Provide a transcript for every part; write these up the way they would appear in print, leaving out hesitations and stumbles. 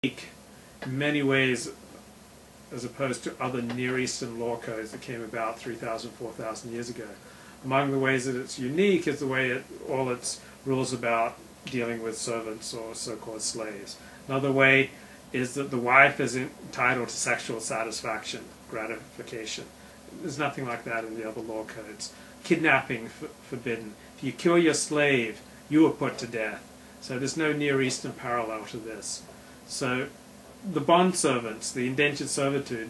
unique in many ways as opposed to other Near Eastern law codes that came about 3,000, 4,000 years ago. Among the ways that it's unique is the way all its rules about dealing with servants or so-called slaves. Another way is that the wife is entitled to sexual satisfaction, gratification. There's nothing like that in the other law codes. Kidnapping forbidden. If you kill your slave, you are put to death. So there's no Near Eastern parallel to this. So the bond servants, the indentured servitude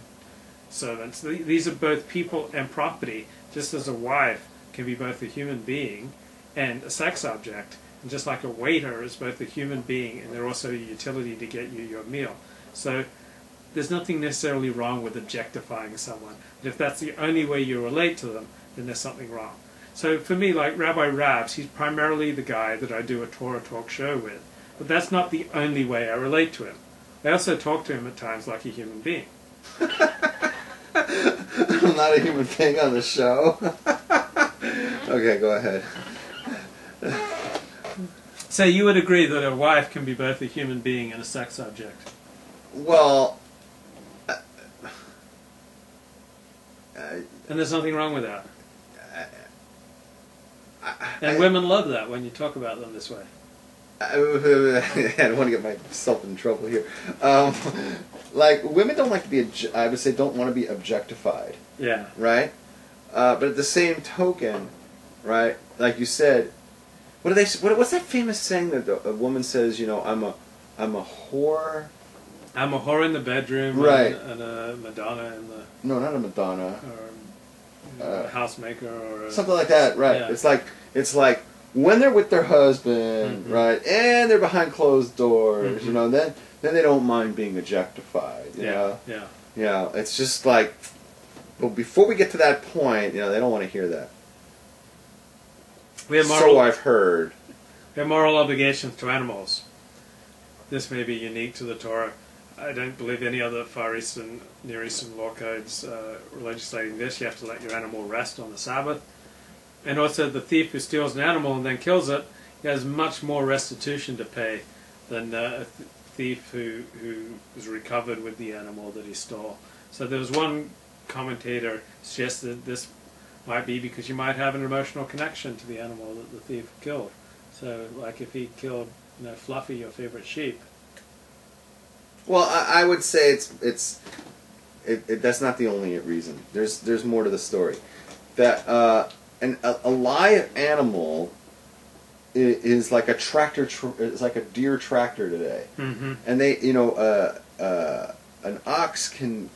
servants, these are both people and property, just as a wife can be both a human being and a sex object. And just like a waiter is both a human being and they're also a utility to get you your meal. So there's nothing necessarily wrong with objectifying someone. But if that's the only way you relate to them, then there's something wrong. So for me, like Rabbi Rabs, he's primarily the guy that I do a Torah talk show with. But that's not the only way I relate to him. I also talk to him at times like a human being. I'm not a human being on the show. Okay, go ahead. So you would agree that a wife can be both a human being and a sex object? Well, and there's nothing wrong with that. And women love that when you talk about them this way. I don't want to get myself in trouble here. Like, women don't like to be, I would say, don't want to be objectified. Yeah. Right? But at the same token, right, like you said, what's that famous saying that a woman says, you know, I'm a whore? I'm a whore in the bedroom, right? And a Madonna in the... No, not a Madonna. Or a housemaker or... something like that, right. Yeah. It's like when they're with their husband, mm-hmm. right, and they're behind closed doors, mm-hmm. you know, then they don't mind being objectified, you know? Yeah. Yeah, it's just like, but before we get to that point, you know, they don't want to hear that. So I've heard. We have moral obligations to animals. This may be unique to the Torah. I don't believe any other Far Eastern, Near Eastern law codes legislating this. You have to let your animal rest on the Sabbath. And also the thief who steals an animal and then kills it, he has much more restitution to pay than a thief who was recovered with the animal that he stole. So there was one commentator suggested this might be because you might have an emotional connection to the animal that the thief killed. So like if he killed, you know, Fluffy, your favorite sheep. Well, I would say that's not the only reason. There's more to the story. That a live animal is like a tractor. It's like a deer tractor today, mm-hmm. and they, you know, an ox can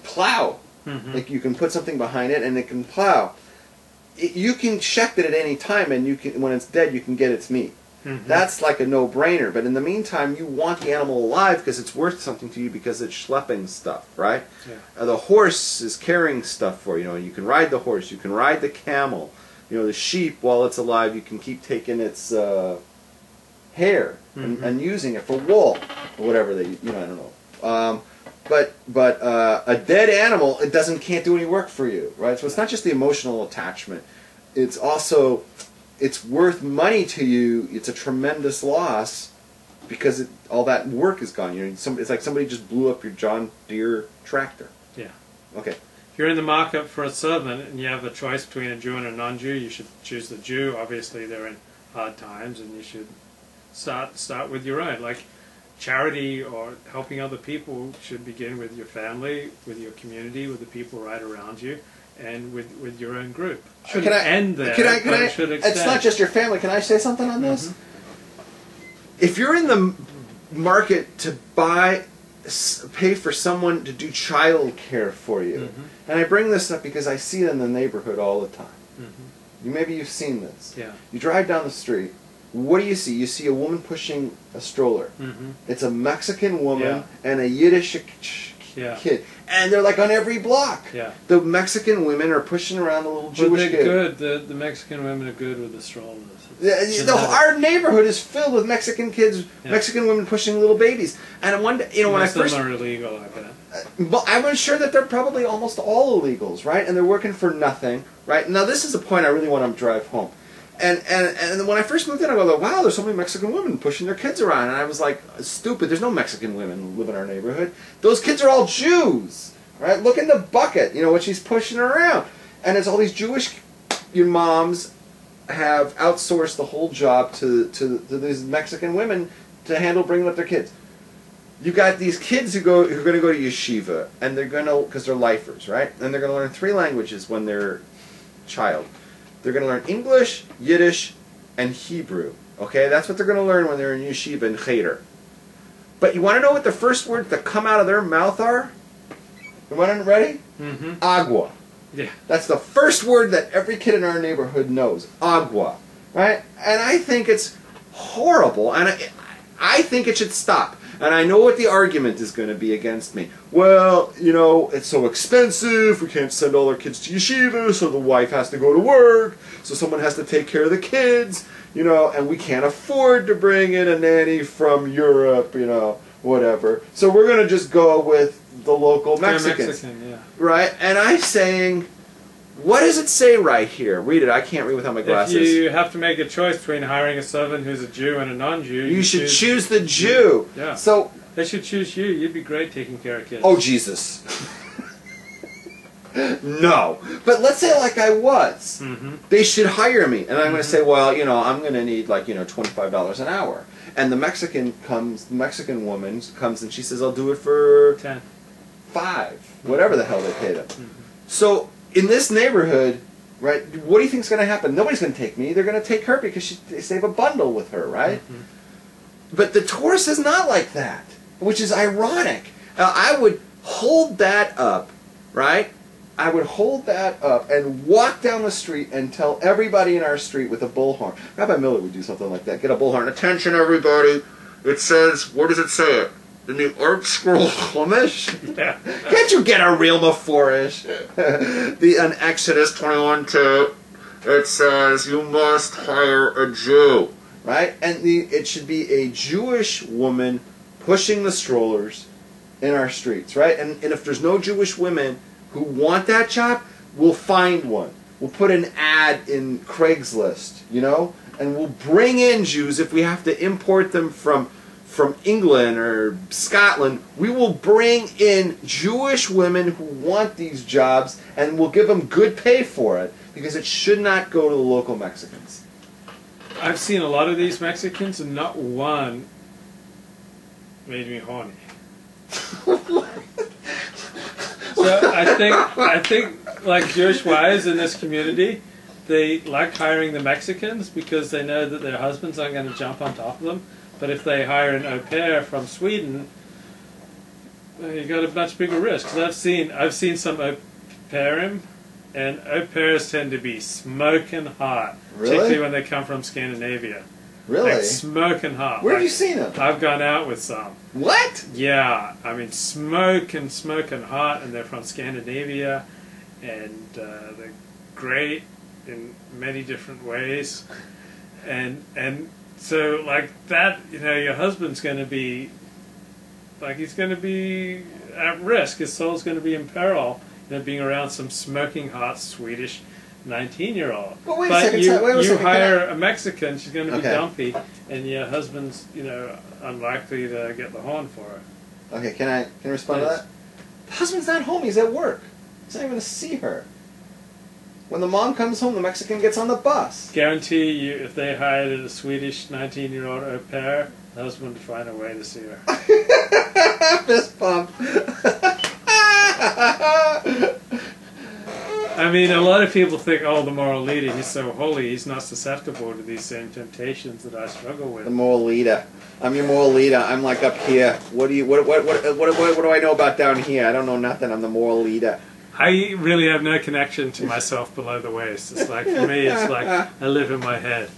plow. Mm-hmm. Like you can put something behind it and it can plow. You can shecht it at any time, and you can, when it's dead, you can get its meat. Mm-hmm. That's like a no-brainer. But in the meantime, you want the animal alive because it's worth something to you because it's schlepping stuff, right? Yeah. The horse is carrying stuff for you. You know, you can ride the horse, you can ride the camel. You know, the sheep, while it's alive, you can keep taking its hair mm-hmm. and using it for wool or whatever they, you know, I don't know. But a dead animal, can't do any work for you, right? So it's not just the emotional attachment. It's also, it's worth money to you. It's a tremendous loss because all that work is gone. You know, it's like somebody just blew up your John Deere tractor. Yeah. Okay. If you're in the market for a servant and you have a choice between a Jew and a non-Jew, you should choose the Jew. Obviously, they're in hard times, and you should start with your own. Like, charity or helping other people should begin with your family, with your community, with the people right around you, and with your own group. Shouldn't end there. It should extend. It's not just your family. Can I say something on this? Mm-hmm. If you're in the market to pay for someone to do child care for you, mm-hmm. and I bring this up because I see it in the neighborhood all the time. Mm-hmm. Maybe you've seen this. Yeah. You drive down the street. What do you see? You see a woman pushing a stroller. Mm-hmm. It's a Mexican woman and a Yiddish kid. And they're like on every block. Yeah. The Mexican women are pushing around a little Jewish kid. Good. The Mexican women are good with the strollers. Our neighborhood is filled with Mexican kids, Mexican women pushing little babies. And one day, you know, when I first... Most of them are illegal, I bet. Well, I'm sure that they're probably almost all illegals, right? And they're working for nothing, right? Now, this is a point I really want to drive home. And when I first moved in, I go, like, wow, there's so many Mexican women pushing their kids around. And I was like, stupid, there's no Mexican women who live in our neighborhood. Those kids are all Jews, right? Look in the bucket, you know, what she's pushing around. And it's all these Jewish moms have outsourced the whole job to these Mexican women to handle bringing up their kids. You got these kids who are going to go to yeshiva, and they're going to, because they're lifers, right? And they're going to learn 3 languages when they're child. They're going to learn English, Yiddish, and Hebrew. Okay, that's what they're going to learn when they're in yeshiva and cheder. But you want to know what the first words that come out of their mouth are? You want to ready? Mm-hmm. Agua. Yeah. That's the first word that every kid in our neighborhood knows. Agua. Right? And I think it's horrible, and I think it should stop. And I know what the argument is going to be against me. Well, you know, it's so expensive, we can't send all our kids to yeshiva, so the wife has to go to work, so someone has to take care of the kids, you know, and we can't afford to bring in a nanny from Europe, you know, whatever. So we're going to just go with the local Mexicans. Mexican, yeah. Right? And I'm saying, what does it say right here? Read it. I can't read without my glasses. If you have to make a choice between hiring a servant who's a Jew and a non-Jew, you should choose the Jew. Yeah. So they should choose you. You'd be great taking care of kids. Oh, Jesus. No. But let's say like I was. Mm-hmm. They They should hire me. And I'm going to say, well, you know, I'm going to need like, you know, $25 an hour. And the Mexican woman comes and she says, I'll do it for 10. 5. Whatever the hell they pay them. So in this neighborhood, right, what do you think is going to happen? Nobody's going to take me. They're going to take her because they save a bundle with her, right? But the Torah says not like that, which is ironic. I would hold that up, right? I would hold that up and walk down the street and tell everybody in our street with a bullhorn. Rabbi Miller would do something like that. Get a bullhorn. Attention, everybody. It says, where does it say it? In the Art Scroll Chumash? Yeah. Can't you get a real Meforish? In Exodus 21:2, it says, you must hire a Jew. Right? And it should be a Jewish woman pushing the strollers in our streets, right? And if there's no Jewish women who want that job, we'll find one. We'll put an ad in Craigslist, you know? And we'll bring in Jews if we have to import them from England or Scotland. We will bring in Jewish women who want these jobs, and we'll give them good pay for it, because it should not go to the local Mexicans. I've seen a lot of these Mexicans, and not one made me horny. So I think like Jewish wives in this community, they like hiring the Mexicans because they know that their husbands aren't going to jump on top of them. But if they hire an au pair from Sweden, you got a much bigger risk. Because I've seen some au pairim, and au pairs tend to be smoking hot, Really? particularly when they come from Scandinavia. Really? Like smoking hot. Where have Like, you seen them? I've gone out with some. What? Yeah, I mean smoking hot, and they're from Scandinavia, and they're great in many different ways, and so like that, you know, your husband's going to be like, he's going to be at risk. His soul's going to be in peril, you know, being around some smoking hot Swedish 19-year-old. Well, wait a but second. you, Wait a you second. hire a Mexican, she's going to be Okay. dumpy, and your husband's, you know, unlikely to get the horn for her. Okay, can I respond to Yes. that? The husband's not home. He's at work. He's not even going to see her. When the mom comes home, the Mexican gets on the bus. Guarantee you, if they hired a Swedish 19-year-old au pair, the husband would find a way to see her. Fist bump. I mean, a lot of people think, oh, the moral leader, he's so holy, he's not susceptible to these same temptations that I struggle with. The moral leader. I'm your moral leader. I'm like up here. What do I know about down here? I don't know nothing. I'm the moral leader. I really have no connection to myself below the waist. It's like, for me, it's like I live in my head.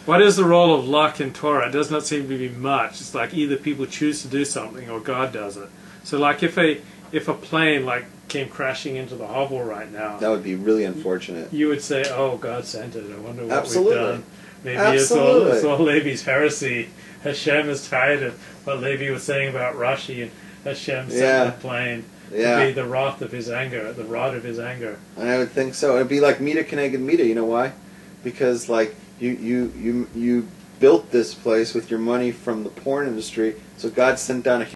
What is the role of luck in Torah? It does not seem to be much. It's like either people choose to do something or God does it. So like if a plane like came crashing into the hovel right now, That would be really unfortunate. you would say, oh, God sent it. I wonder what Absolutely. we've done. Maybe Absolutely. it's all Levi's heresy. Hashem is tired of what Levi was saying about Rashi, and Hashem sent the plane to be the wrath of his anger, the rod of his anger. And I would think so. It'd be like Mida Keneged Mida. You know why? because like you built this place with your money from the porn industry, so God sent down a